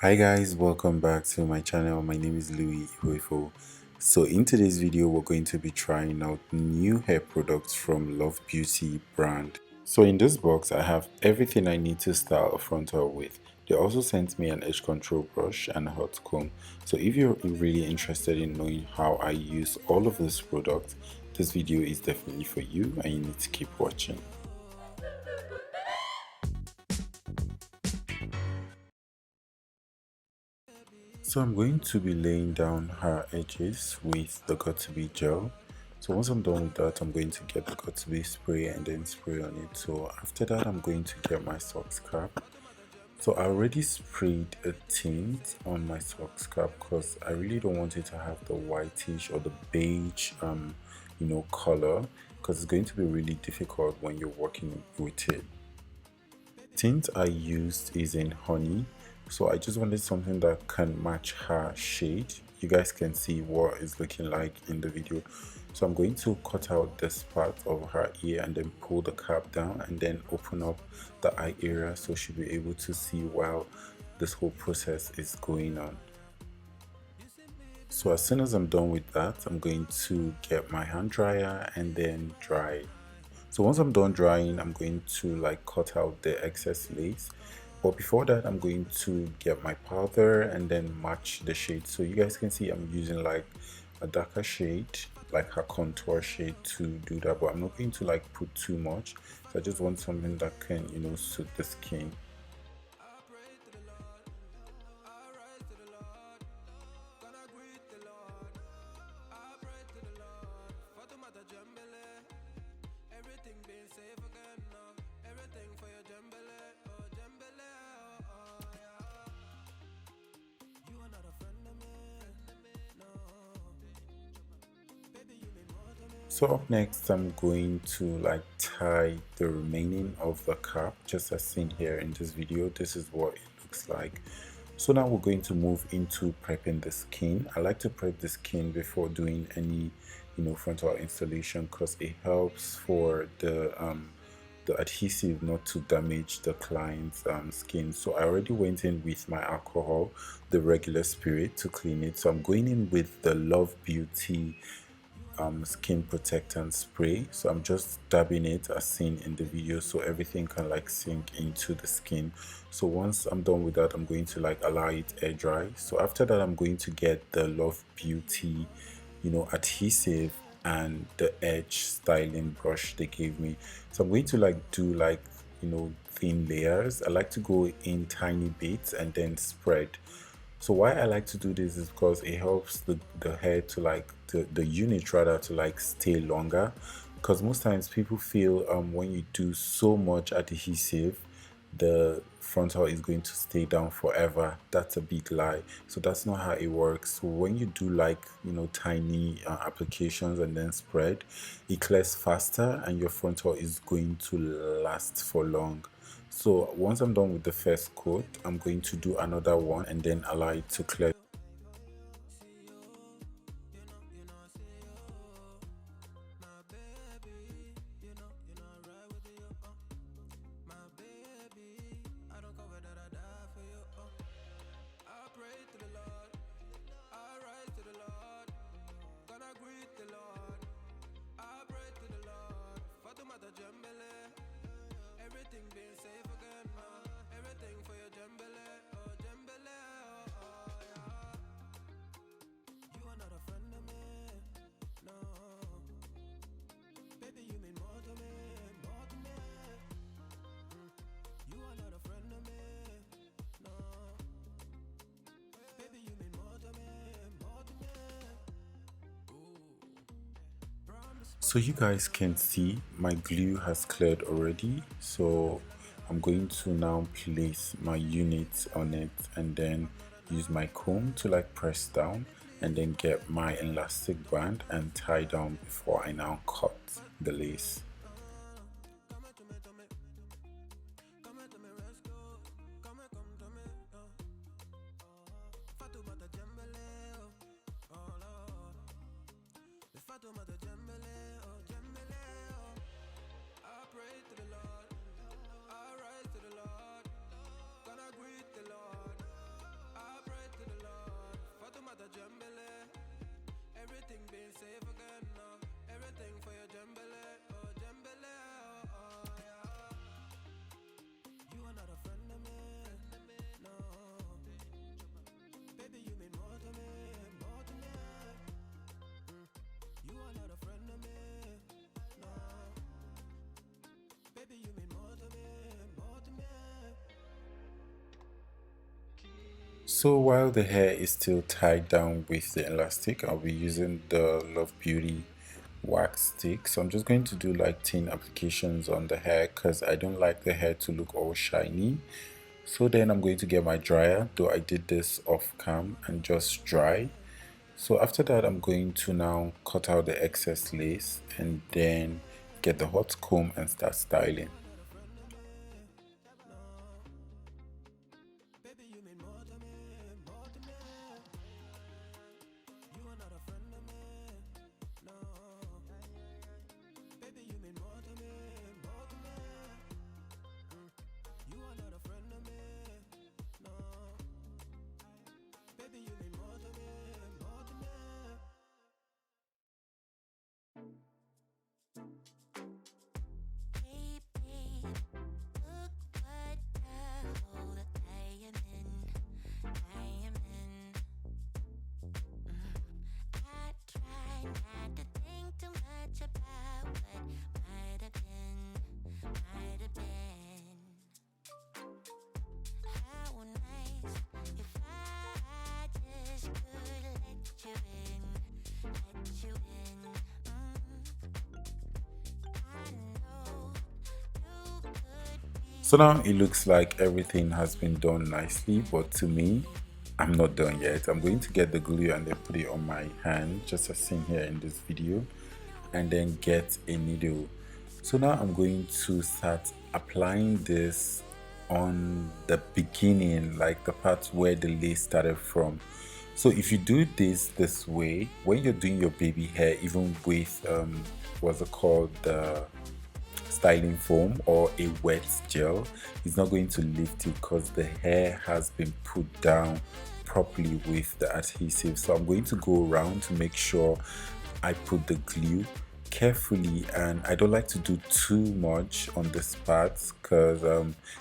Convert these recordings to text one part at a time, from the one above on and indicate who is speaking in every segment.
Speaker 1: Hi guys, welcome back to my channel. My name is Louisihuefo. So in today's video we're going to be trying out new hair products from Love Beauty brand. So in this box I have everything I need to style a frontal with. They also sent me an edge control brush and a hot comb. So if you're really interested in knowing how I use all of these products, this video is definitely for you and you need to keep watching. So I'm going to be laying down her edges with the Got2b gel. So once I'm done with that, I'm going to get the Got2b spray and then spray on it. So after that, I'm going to get my socks cap. So I already sprayed a tint on my socks cap because I really don't want it to have the whitish or the beige color, because it's going to be really difficult when you're working with it. Tint I used is in honey, so I just wanted something that can match her shade. You guys can see what it's looking like in the video. So I'm going to cut out this part of her ear and then pull the cap down and then open up the eye area so she'll be able to see while this whole process is going on. So as soon as I'm done with that, I'm going to get my hand dryer and then dry it. So once I'm done drying, I'm going to cut out the excess lace. But before that, I'm going to get my powder and then match the shade. So you guys can see I'm using a darker shade, like her contour shade, to do that. But I'm not going to put too much. So I just want something that can, suit the skin. So up next, I'm going to tie the remaining of the cap, just as seen here in this video. This is what it looks like. So now we're going to move into prepping the skin. I like to prep the skin before doing any frontal installation, because it helps for the adhesive not to damage the client's skin. So I already went in with my alcohol, the regular spirit, to clean it. So I'm going in with the Love Beauty skin protectant spray. So I'm just dabbing it as seen in the video so everything can sink into the skin. So once I'm done with that, I'm going to allow it air dry. So after that, I'm going to get the Love Beauty adhesive and the edge styling brush they gave me. So I'm going to do thin layers. I like to go in tiny bits and then spread. So why I like to do this is because it helps the hair to the unit rather to stay longer, because most times people feel when you do so much adhesive, the frontal is going to stay down forever. That's a big lie. So that's not how it works. So when you do tiny applications and then spread, it clears faster and your frontal is going to last for long. So once I'm done with the first coat, I'm going to do another one and then allow it to clear. So you guys can see my glue has cleared already. So I'm going to now place my unit on it and then use my comb to press down and then get my elastic band and tie down before I now cut the lace. So while the hair is still tied down with the elastic, I'll be using the Love Beauty wax stick. So I'm just going to do like 10 applications on the hair because I don't like the hair to look all shiny. So then I'm going to get my dryer, though I did this off cam, and just dry. So after that, I'm going to now cut out the excess lace and then get the hot comb and start styling. So now it looks like everything has been done nicely, but to me, I'm not done yet. I'm going to get the glue and then put it on my hand, just as seen here in this video, and then get a needle. So now I'm going to start applying this on the beginning, like the part where the lace started from. So if you do this way, when you're doing your baby hair, even with what's it called, the styling foam or a wet gel, it's not going to lift it because the hair has been put down properly with the adhesive. So I'm going to go around to make sure I put the glue carefully, and I don't like to do too much on this part because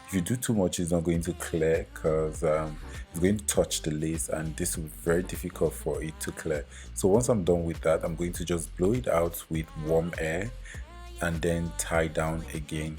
Speaker 1: if you do too much, it's not going to clear because it's going to touch the lace and this will be very difficult for it to clear. So once I'm done with that, I'm going to just blow it out with warm air and then tie down again.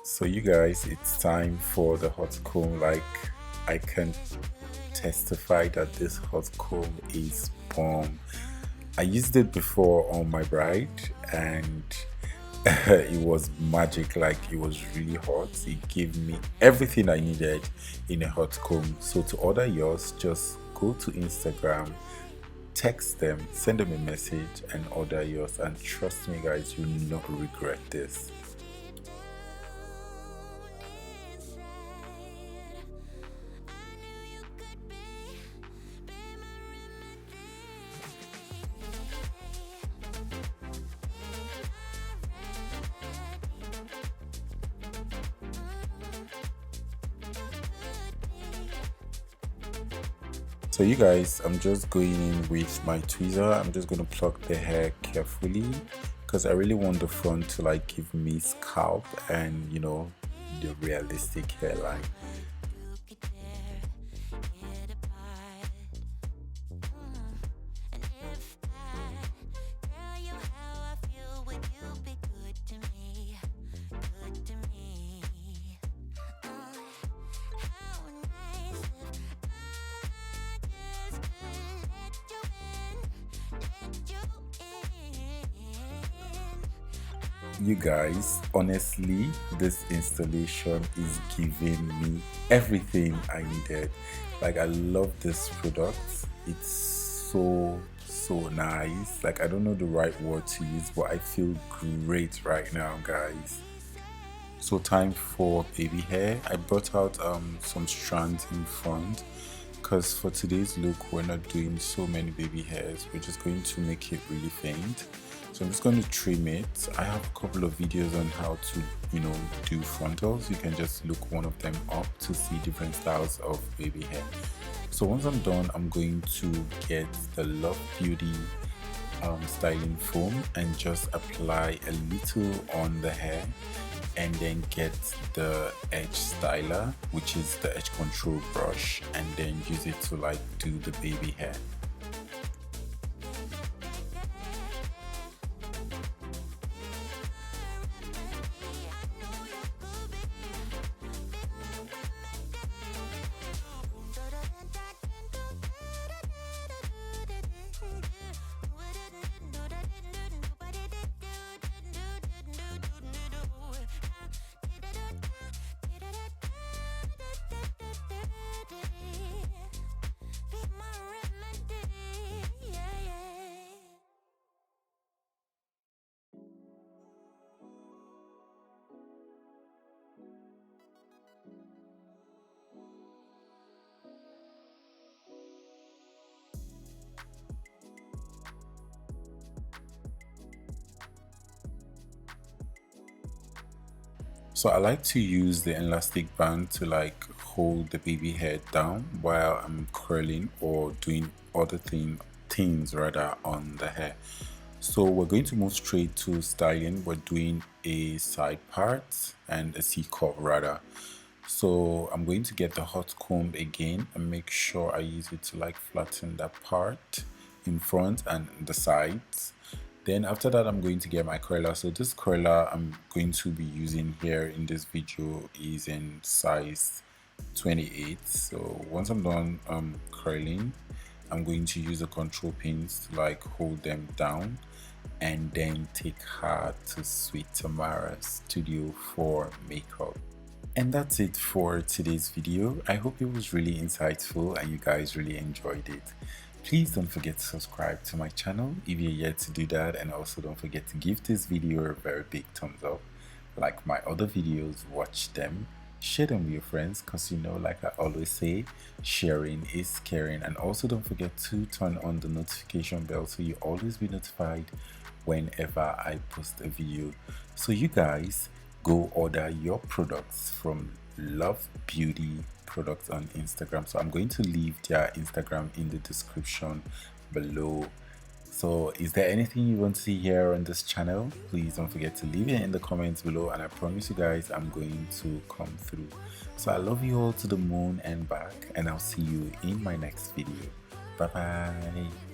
Speaker 1: So you guys, it's time for the hot comb. Like I can testify that this hot comb is bomb. I used it before on my bride and it was magic. Like, it was really hot. It gave me everything I needed in a hot comb. So to order yours, just go to Instagram, text them, send them a message and order yours, and trust me guys, you'll not regret this. So you guys, I'm just going in with my tweezer. I'm just going to pluck the hair carefully because I really want the front to like give me scalp and, you know, the realistic hairline. You guys, honestly, this installation is giving me everything I needed. Like, I love this product. It's so nice. Like, I don't know the right word to use, but I feel great right now, guys. So time for baby hair. I brought out some strands in front because for today's look we're not doing so many baby hairs. We're just going to make it really faint. So I'm just going to trim it. I have a couple of videos on how to, you know, do frontals. You can just look one of them up to see different styles of baby hair. So once I'm done, I'm going to get the Love Beauty styling foam and just apply a little on the hair, and then get the edge styler, which is the edge control brush, and then use it to like do the baby hair. So I like to use the elastic band to like hold the baby hair down while I'm curling or doing other things rather on the hair. So we're going to move straight to styling. We're doing a side part and a C-curve rather. So I'm going to get the hot comb again and make sure I use it to like flatten that part in front and the sides. Then after that, I'm going to get my curler. So this curler I'm going to be using here in this video is in size 28. So once I'm done curling, I'm going to use the control pins to like hold them down and then take her to Sweet Tamara Studio for makeup. And that's it for today's video. I hope it was really insightful and you guys really enjoyed it. Please don't forget to subscribe to my channel if you're yet to do that, and also don't forget to give this video a very big thumbs up. Like my other videos, watch them, share them with your friends, because you know, like I always say, sharing is caring. And also don't forget to turn on the notification bell so you always be notified whenever I post a video. So you guys go order your products from Love Beauty Products on Instagram. So I'm going to leave their Instagram in the description below. So is there anything you want to see here on this channel? Please don't forget to leave it in the comments below, and I promise you guys I'm going to come through. So I love you all to the moon and back, and I'll see you in my next video. Bye bye.